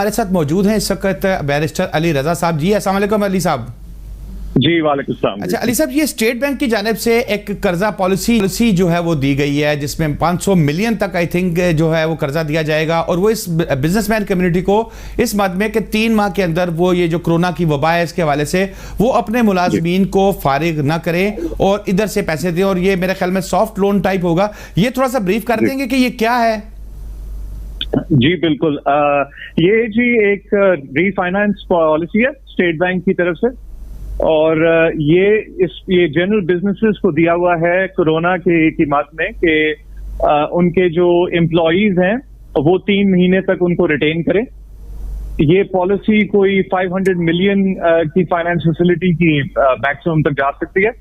हमारे साथ मौजूद हैं इस वक्त बैरिस्टर अली रजा साहब। जी अस्सलाम वालेकुम अली साहब। जी वालेकुम सलाम। अच्छा अली साहब, ये स्टेट बैंक की जानिब से एक कर्जा पॉलिसी जो है वो दी गई है जिसमें 500 मिलियन तक आई थिंक जो है वो कर्जा दिया जाएगा, और वो इस बिजनेसमैन कम्युनिटी को इस मद में कि 3 माह के अंदर वो ये जो कोरोना की वबा है इसके हवाले से वो अपने मुलाजमीन को फारिग ना करें और इधर से पैसे दें, और ये मेरे ख्याल में सॉफ्ट लोन टाइप होगा। ये थोड़ा सा ब्रीफ कर देंगे कि ये क्या है? जी बिल्कुल, ये जी एक रीफाइनेंस पॉलिसी है स्टेट बैंक की तरफ से, और ये जनरल बिजनेसेस को दिया हुआ है कोरोना की मद में कि उनके जो एम्प्लॉइज हैं वो 3 महीने तक उनको रिटेन करें। ये पॉलिसी कोई 500 मिलियन की फाइनेंस फैसिलिटी की मैक्सिमम तक जा सकती है।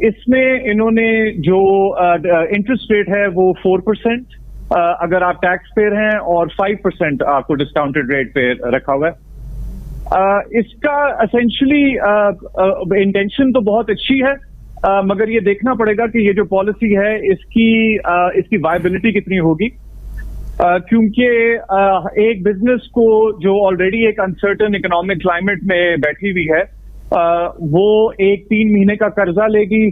इसमें इन्होंने जो इंटरेस्ट रेट है वो 4% अगर आप टैक्स पेयर हैं, और 5% आपको डिस्काउंटेड रेट पे रखा हुआ है। इसका एसेंशियली इंटेंशन तो बहुत अच्छी है, मगर ये देखना पड़ेगा कि ये जो पॉलिसी है इसकी वायबिलिटी कितनी होगी, क्योंकि एक बिजनेस को जो ऑलरेडी एक अनसर्टन इकोनॉमिक क्लाइमेट में बैठी हुई है वो 3 महीने का कर्जा लेगी,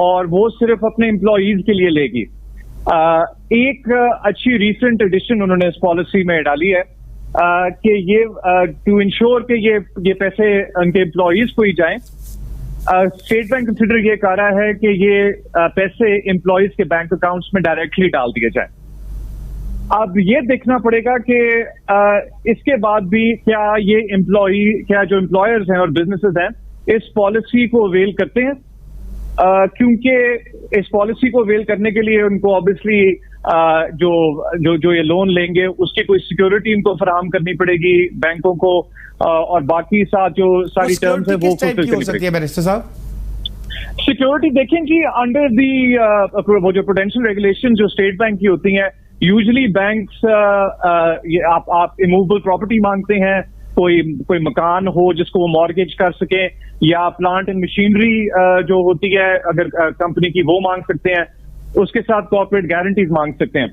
और वो सिर्फ अपने एम्प्लॉइज के लिए लेगी। एक अच्छी रीसेंट एडिशन उन्होंने इस पॉलिसी में डाली है कि ये टू इंश्योर कि ये पैसे उनके एम्प्लॉइज को ही जाएं। स्टेट बैंक कंसिडर ये कर रहा है कि ये पैसे एम्प्लॉइज के बैंक अकाउंट्स में डायरेक्टली डाल दिए जाएं। अब ये देखना पड़ेगा कि इसके बाद भी क्या जो एम्प्लॉयर्स हैं और बिजनेसेस हैं इस पॉलिसी को अवेल करते हैं, क्योंकि इस पॉलिसी को अवेल करने के लिए उनको ऑब्वियसली जो ये लोन लेंगे उसकी कोई सिक्योरिटी इनको फराहम करनी पड़ेगी बैंकों को, और बाकी साथ जो सारी टर्म्स है वो फुलफिल करनी पड़ेगी। बैरिस्टर साहब, सिक्योरिटी देखें कि अंडर दी वो जो प्रूडेंशियल रेगुलेशन जो स्टेट बैंक की होती हैं, यूजुअली बैंक्स आप इमूवेबल प्रॉपर्टी मांगते हैं, कोई मकान हो जिसको वो मॉर्गेज कर सके, या प्लांट एंड मशीनरी जो होती है अगर कंपनी की वो मांग सकते हैं, उसके साथ कॉर्पोरेट गारंटीज मांग सकते हैं।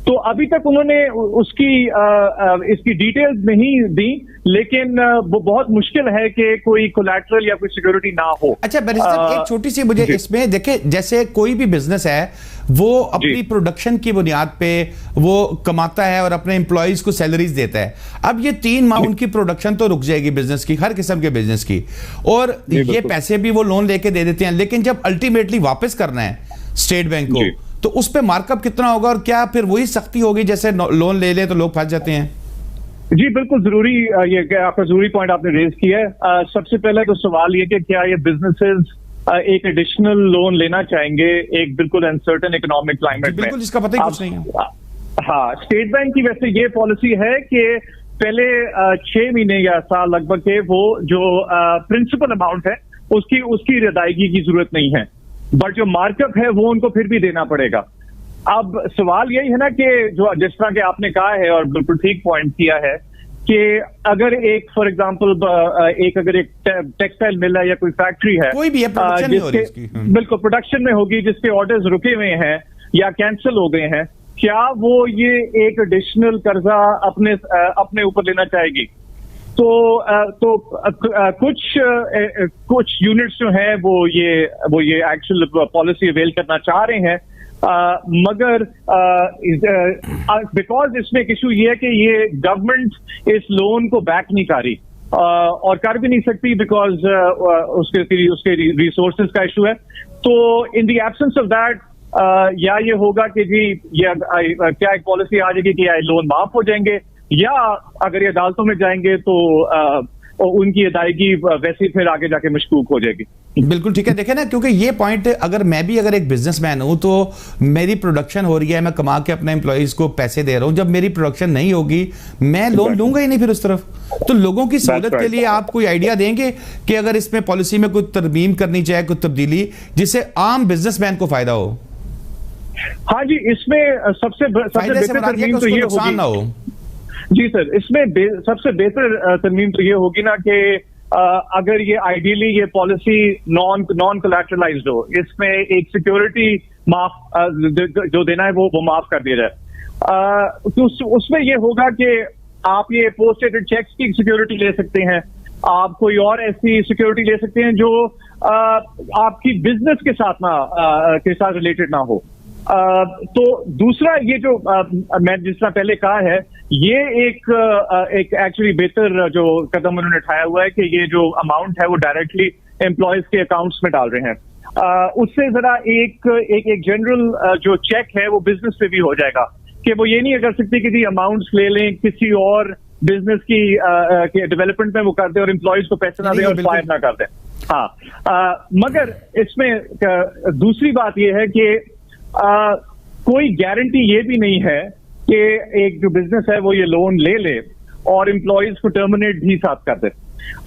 तो अभी तक उन्होंने इसकी डिटेल्स नहीं दी, लेकिन वो बहुत मुश्किल है कि कोई कोलैटरल या कोई सिक्योरिटी ना हो। अच्छा बैरिस्टर, एक छोटी सी मुझे इसमें देखे, जैसे कोई भी बिजनेस है वो अपनी प्रोडक्शन की बुनियाद पे वो कमाता है और अपने एम्प्लॉइज को सैलरीज देता है। अब ये 3 माह उनकी प्रोडक्शन तो रुक जाएगी बिजनेस की, हर किस्म के बिजनेस की, और ये पैसे भी वो लोन लेके दे देते हैं, लेकिन जब अल्टीमेटली वापस करना है स्टेट बैंक को तो उस पे मार्कअप कितना होगा, और क्या फिर वही सख्ती होगी जैसे लोन ले ले तो लोग फंस जाते हैं? जी बिल्कुल जरूरी, ये आपका जरूरी पॉइंट आपने रेज किया है। सबसे पहले तो सवाल ये कि क्या ये बिजनेसेस एक एडिशनल लोन लेना चाहेंगे एक बिल्कुल अनसर्टन इकोनॉमिक क्लाइमेट में? बिल्कुल, जिसका पता ही कुछ नहीं है। हाँ, स्टेट बैंक की वैसे ये पॉलिसी है कि पहले 6 महीने या साल लगभग के वो जो प्रिंसिपल अमाउंट है उसकी अदायगी की जरूरत नहीं है, बट जो मार्कअप है वो उनको फिर भी देना पड़ेगा। अब सवाल यही है ना कि जो जिस तरह के आपने कहा है और बिल्कुल ठीक पॉइंट किया है कि अगर एक फॉर एग्जांपल अगर एक टेक्सटाइल मिल है या कोई फैक्ट्री है, कोई भी है, प्रोडक्शन में हो रही है इसकी, बिल्कुल प्रोडक्शन में होगी, जिसके ऑर्डर्स रुके हुए हैं या कैंसिल हो गए हैं, क्या वो ये एक एडिशनल कर्जा अपने ऊपर लेना चाहेगी? तो कुछ यूनिट्स जो हैं वो ये एक्चुअल पॉलिसी अवेल करना चाह रहे हैं, मगर बिकॉज इसमें एक इशू ये है कि ये गवर्नमेंट इस लोन को बैक नहीं कर रही, और कर भी नहीं सकती बिकॉज उसके रिसोर्सेज का इशू है। तो in the absence of that या ये होगा कि जी ये क्या एक पॉलिसी आ जाएगी कि लोन माफ हो जाएंगे, या अगर ये अदालतों में जाएंगे तो उनकी अदायगी वैसे फिर आगे जाके मशकूक हो जाएगी। बिल्कुल ठीक है। देखें ना, क्योंकि ये पॉइंट अगर मैं भी अगर एक बिजनेसमैन हूं तो मेरी प्रोडक्शन हो रही है, मैं कमा के अपने एम्प्लॉइज को पैसे दे रहा हूं, जब मेरी प्रोडक्शन नहीं होगी मैं लोन लूंगा ही नहीं फिर उस तरफ। तो लोगों की सहूलत के लिए आप कोई आइडिया देंगे कि अगर इसमें पॉलिसी में कोई तरमीम करनी चाहिए, कोई तब्दीली जिससे आम बिजनेसमैन को फायदा हो? हाँ जी, इसमें सबसे बेहतर तरमीम तो ये होगी जी सर, इसमें सबसे बेहतर तरमीम तो ये होगी ना कि अगर ये आइडियली ये पॉलिसी नॉन कोलैटरलाइज्ड हो, इसमें एक सिक्योरिटी माफ जो देना है वो माफ कर दिया जाए। तो उसमें ये होगा कि आप ये पोस्ट डेटेड चेक्स की सिक्योरिटी ले सकते हैं, आप कोई और ऐसी सिक्योरिटी ले सकते हैं जो आपकी बिजनेस के साथ रिलेटेड ना हो। तो दूसरा ये जो मैं जिस तरह पहले कहा है, ये एक एक्चुअली बेहतर जो कदम उन्होंने उठाया हुआ है कि ये जो अमाउंट है वो डायरेक्टली एम्प्लॉयज के अकाउंट्स में डाल रहे हैं। उससे जरा एक जनरल जो चेक है वो बिजनेस पे भी हो जाएगा कि वो ये नहीं कर सकती कि जी अमाउंट्स ले लें किसी और बिजनेस की डेवलपमेंट में वो कर दें और एम्प्लॉयज को पैसे ना दें और फायर ना कर दें। हाँ, मगर इसमें दूसरी बात यह है कि कोई गारंटी ये भी नहीं है कि एक जो बिजनेस है वो ये लोन ले ले और एम्प्लॉयज को टर्मिनेट भी साथ कर दे।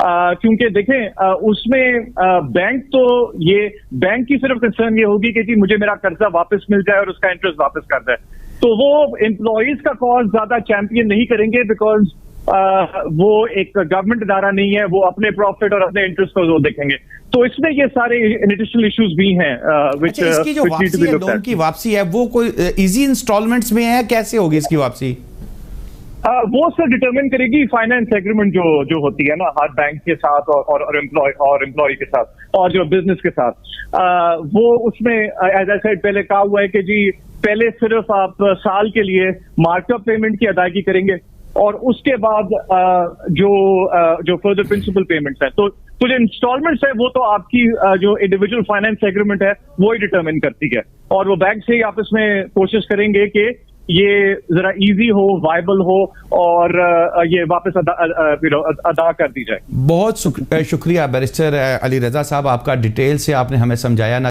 क्योंकि देखें उसमें बैंक की सिर्फ कंसर्न ये होगी कि जी मुझे मेरा कर्जा वापस मिल जाए और उसका इंटरेस्ट वापस कर दे, तो वो एम्प्लॉयज का कॉज ज्यादा चैंपियन नहीं करेंगे, बिकॉज वो एक गवर्नमेंट इदारा नहीं है, वो अपने प्रॉफिट और अपने इंटरेस्ट को देखेंगे। तो इसमें ये सारे एडिशनल इश्यूज भी हैं। इसकी जो वापसी है, लोन की वापसी है, वो कोई इजी इंस्टॉलमेंट्स में है, कैसे होगी इसकी वापसी? वो सर डिटरमिन करेगी फाइनेंस एग्रीमेंट जो होती है ना हर बैंक के साथ और एम्प्लॉय के साथ और जो बिजनेस के साथ। वो उसमें एज आई सेड पहले कहा हुआ है कि जी पहले सिर्फ आप साल के लिए मार्कअप पेमेंट की अदायगी करेंगे और उसके बाद जो फर्दर प्रिंसिपल पेमेंट्स है, तो जो इंस्टॉलमेंट्स है वो तो आपकी जो इंडिविजुअल फाइनेंस एग्रीमेंट है वो ही डिटरमिन करती है, और वो बैंक से ही आप इसमें कोशिश करेंगे कि ये जरा इजी हो, वायबल हो और ये वापस अदा कर दी जाए। बहुत शुक्रिया बैरिस्टर अली रजा साहब, आपका डिटेल से आपने हमें समझाया ना।